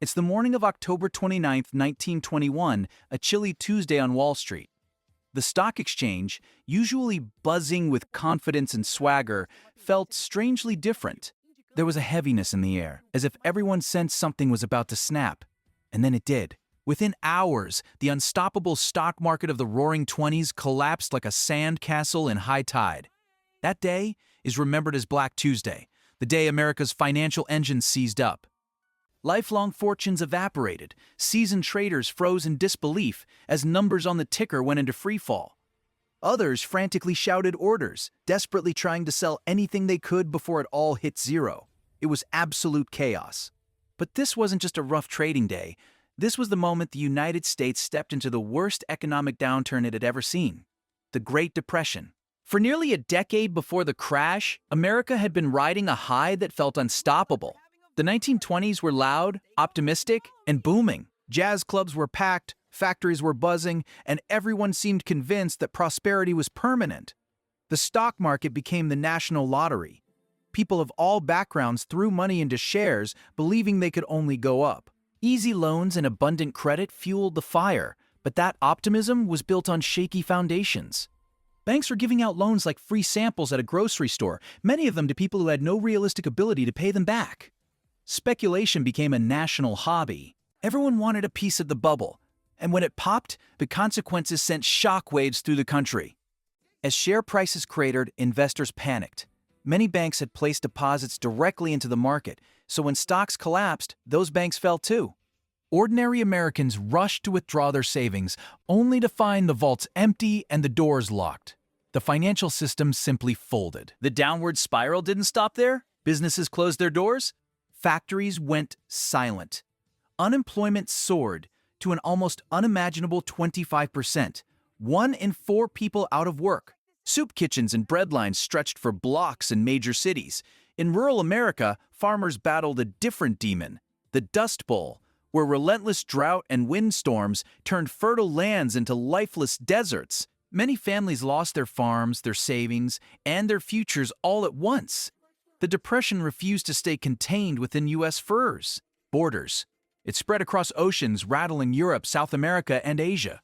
It's the morning of October 29, 1921, a chilly Tuesday on Wall Street. The stock exchange, usually buzzing with confidence and swagger, felt strangely different. There was a heaviness in the air, as if everyone sensed something was about to snap. And then it did. Within hours, the unstoppable stock market of the Roaring Twenties collapsed like a sand castle in high tide. That day is remembered as Black Tuesday, the day America's financial engine seized up. Lifelong fortunes evaporated, seasoned traders froze in disbelief as numbers on the ticker went into freefall. Others frantically shouted orders, desperately trying to sell anything they could before it all hit zero. It was absolute chaos. But this wasn't just a rough trading day. This was the moment the United States stepped into the worst economic downturn it had ever seen, the Great Depression. For nearly a decade before the crash, America had been riding a high that felt unstoppable. The 1920s were loud, optimistic, and booming. Jazz clubs were packed, factories were buzzing, and everyone seemed convinced that prosperity was permanent. The stock market became the national lottery. People of all backgrounds threw money into shares, believing they could only go up. Easy loans and abundant credit fueled the fire, but that optimism was built on shaky foundations. Banks were giving out loans like free samples at a grocery store, many of them to people who had no realistic ability to pay them back. Speculation became a national hobby. Everyone wanted a piece of the bubble, and when it popped, the consequences sent shockwaves through the country. As share prices cratered, investors panicked. Many banks had placed deposits directly into the market, so when stocks collapsed, those banks fell too. Ordinary Americans rushed to withdraw their savings, only to find the vaults empty and the doors locked. The financial system simply folded. The downward spiral didn't stop there. Businesses closed their doors. Factories went silent. Unemployment soared to an almost unimaginable 25%. 1 in 4 people out of work. Soup kitchens and bread lines stretched for blocks in major cities. In rural America, farmers battled a different demon, the Dust Bowl, where relentless drought and windstorms turned fertile lands into lifeless deserts. Many families lost their farms, their savings, and their futures all at once. The Depression refused to stay contained within U.S. borders. It spread across oceans, rattling Europe, South America, and Asia.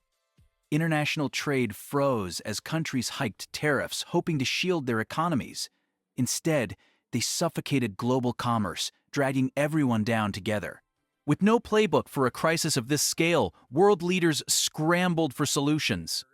International trade froze as countries hiked tariffs, hoping to shield their economies. Instead, they suffocated global commerce, dragging everyone down together. With no playbook for a crisis of this scale, world leaders scrambled for solutions.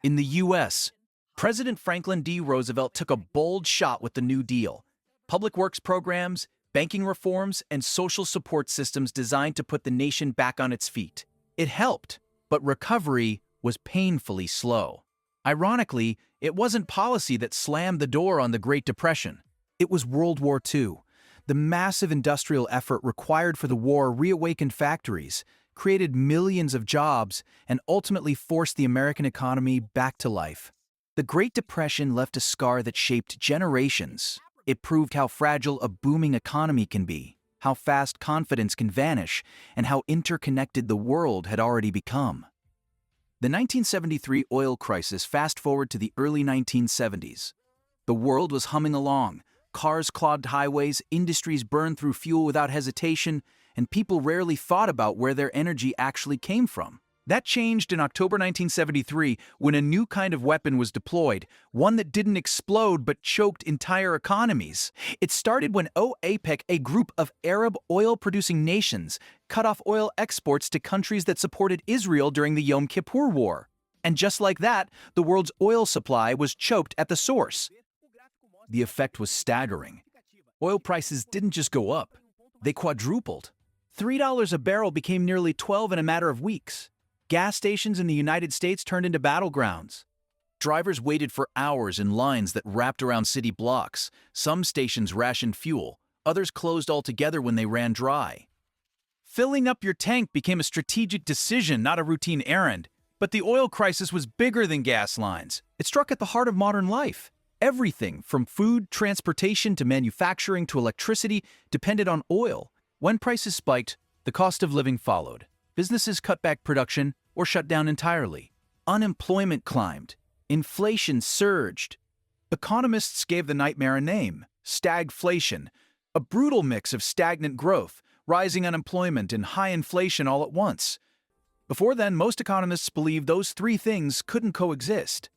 In the U.S., President Franklin D. Roosevelt took a bold shot with the New Deal. Public works programs, banking reforms, and social support systems designed to put the nation back on its feet. It helped, but recovery was painfully slow. Ironically, it wasn't policy that slammed the door on the Great Depression. It was World War II. The massive industrial effort required for the war reawakened factories, created millions of jobs, and ultimately forced the American economy back to life. The Great Depression left a scar that shaped generations. It proved how fragile a booming economy can be, how fast confidence can vanish, and how interconnected the world had already become. The 1973 oil crisis fast-forward to the early 1970s. The world was humming along. Cars clogged highways, industries burned through fuel without hesitation, and people rarely thought about where their energy actually came from. That changed in October 1973 when a new kind of weapon was deployed, one that didn't explode but choked entire economies. It started when OPEC, a group of Arab oil-producing nations, cut off oil exports to countries that supported Israel during the Yom Kippur War. And just like that, the world's oil supply was choked at the source. The effect was staggering. Oil prices didn't just go up, they quadrupled. $3 a barrel became nearly $12 in a matter of weeks. Gas stations in the United States turned into battlegrounds. Drivers waited for hours in lines that wrapped around city blocks. Some stations rationed fuel, others closed altogether when they ran dry. Filling up your tank became a strategic decision, not a routine errand. But the oil crisis was bigger than gas lines. It struck at the heart of modern life. Everything from food, transportation, to manufacturing, to electricity depended on oil. When prices spiked, the cost of living followed. Businesses cut back production or shut down entirely. Unemployment climbed. Inflation surged. Economists gave the nightmare a name: stagflation, a brutal mix of stagnant growth, rising unemployment, and high inflation all at once. Before then, most economists believed those three things couldn't coexist.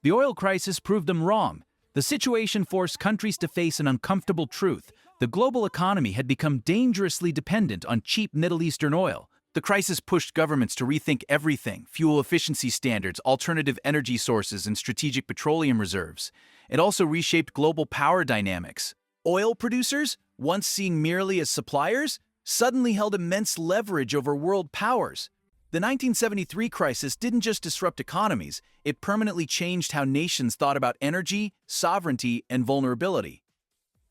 The oil crisis proved them wrong. The situation forced countries to face an uncomfortable truth. The global economy had become dangerously dependent on cheap Middle Eastern oil. The crisis pushed governments to rethink everything: fuel efficiency standards, alternative energy sources, and strategic petroleum reserves. It also reshaped global power dynamics. Oil producers, once seen merely as suppliers, suddenly held immense leverage over world powers. The 1973 crisis didn't just disrupt economies, it permanently changed how nations thought about energy, sovereignty, and vulnerability.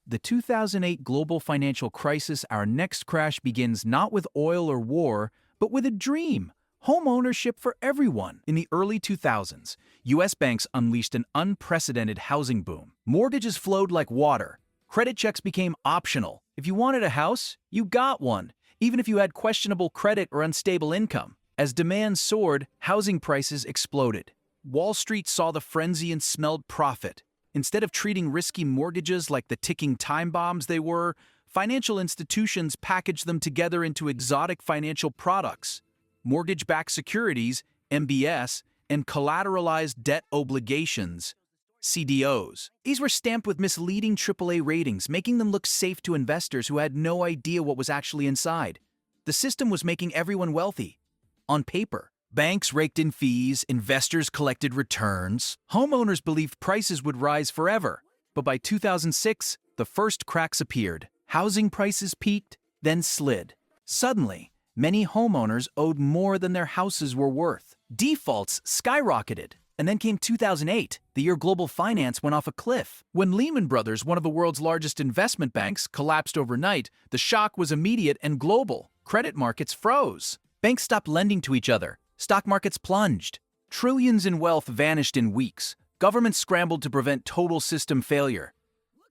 The 2008 global financial crisis, our next crash, begins not with oil or war, but with a dream: home ownership for everyone. In the early 2000s, U.S. banks unleashed an unprecedented housing boom. Mortgages flowed like water. Credit checks became optional. If you wanted a house, you got one, even if you had questionable credit or unstable income. As demand soared, housing prices exploded. Wall Street saw the frenzy and smelled profit. Instead of treating risky mortgages like the ticking time bombs they were, financial institutions packaged them together into exotic financial products: mortgage-backed securities, MBS, and collateralized debt obligations, CDOs. These were stamped with misleading AAA ratings, making them look safe to investors who had no idea what was actually inside. The system was making everyone wealthy. On paper, banks raked in fees, investors collected returns. Homeowners believed prices would rise forever. But by 2006, the first cracks appeared. Housing prices peaked, then slid. Suddenly, many homeowners owed more than their houses were worth. Defaults skyrocketed. And then came 2008, the year global finance went off a cliff. When Lehman Brothers, one of the world's largest investment banks, collapsed overnight, the shock was immediate and global. Credit markets froze. Banks stopped lending to each other. Stock markets plunged. Trillions in wealth vanished in weeks. Governments scrambled to prevent total system failure.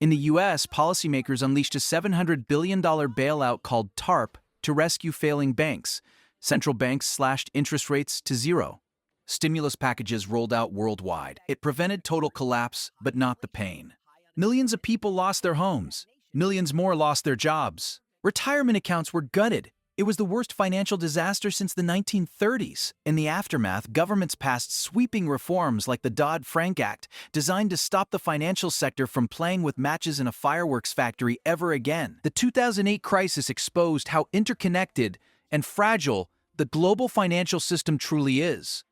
In the U.S., policymakers unleashed a $700 billion bailout called TARP to rescue failing banks. Central banks slashed interest rates to zero. Stimulus packages rolled out worldwide. It prevented total collapse, but not the pain. Millions of people lost their homes. Millions more lost their jobs. Retirement accounts were gutted. It was the worst financial disaster since the 1930s. In the aftermath, governments passed sweeping reforms like the Dodd-Frank Act, designed to stop the financial sector from playing with matches in a fireworks factory ever again. The 2008 crisis exposed how interconnected and fragile the global financial system truly is.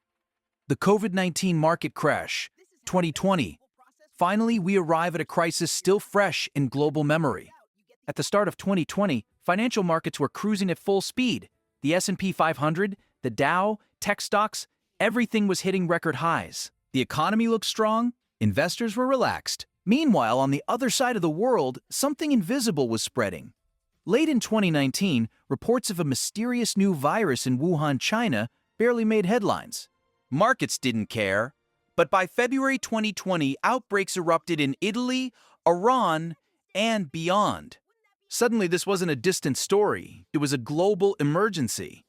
The COVID-19 market crash, 2020. Finally, we arrive at a crisis still fresh in global memory. At the start of 2020, financial markets were cruising at full speed. The S&P 500, the Dow, tech stocks, everything was hitting record highs. The economy looked strong, investors were relaxed. Meanwhile, on the other side of the world, something invisible was spreading. Late in 2019, reports of a mysterious new virus in Wuhan, China, barely made headlines. Markets didn't care. But by February 2020, outbreaks erupted in Italy, Iran, and beyond. Suddenly, this wasn't a distant story. It was a global emergency.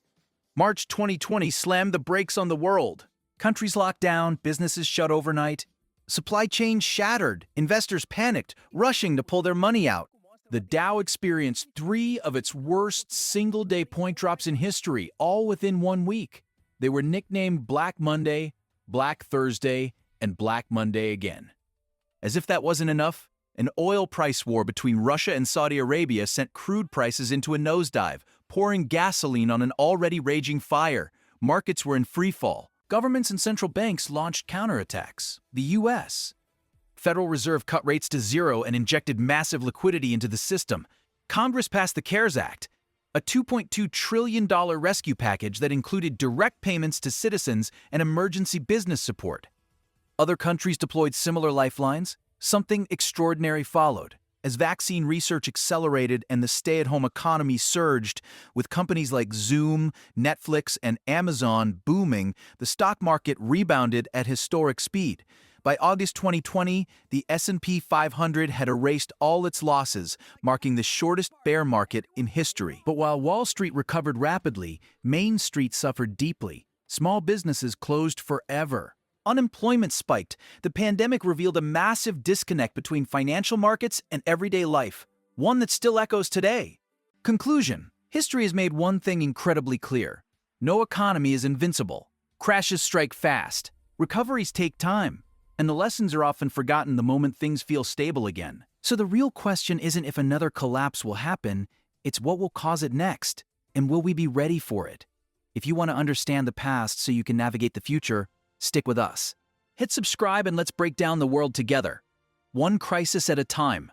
March 2020 slammed the brakes on the world. Countries locked down, businesses shut overnight. Supply chains shattered, investors panicked, rushing to pull their money out. The Dow experienced 3 of its worst single-day point drops in history, all within 1 week. They were nicknamed Black Monday, Black Thursday, and Black Monday again. As if that wasn't enough, an oil price war between Russia and Saudi Arabia sent crude prices into a nosedive, pouring gasoline on an already raging fire. Markets were in freefall. Governments and central banks launched counterattacks. The U.S. Federal Reserve cut rates to zero and injected massive liquidity into the system. Congress passed the CARES Act, a $2.2 trillion rescue package that included direct payments to citizens and emergency business support. Other countries deployed similar lifelines. Something extraordinary followed. As vaccine research accelerated and the stay-at-home economy surged, with companies like Zoom, Netflix, and Amazon booming, the stock market rebounded at historic speed. By August 2020, the S&P 500 had erased all its losses, marking the shortest bear market in history. But while Wall Street recovered rapidly, Main Street suffered deeply. Small businesses closed forever. Unemployment spiked. The pandemic revealed a massive disconnect between financial markets and everyday life, one that still echoes today. Conclusion: History has made one thing incredibly clear. No economy is invincible. Crashes strike fast. Recoveries take time. And the lessons are often forgotten the moment things feel stable again. So the real question isn't if another collapse will happen, it's what will cause it next, and will we be ready for it? If you want to understand the past so you can navigate the future, stick with us. Hit subscribe and let's break down the world together, one crisis at a time.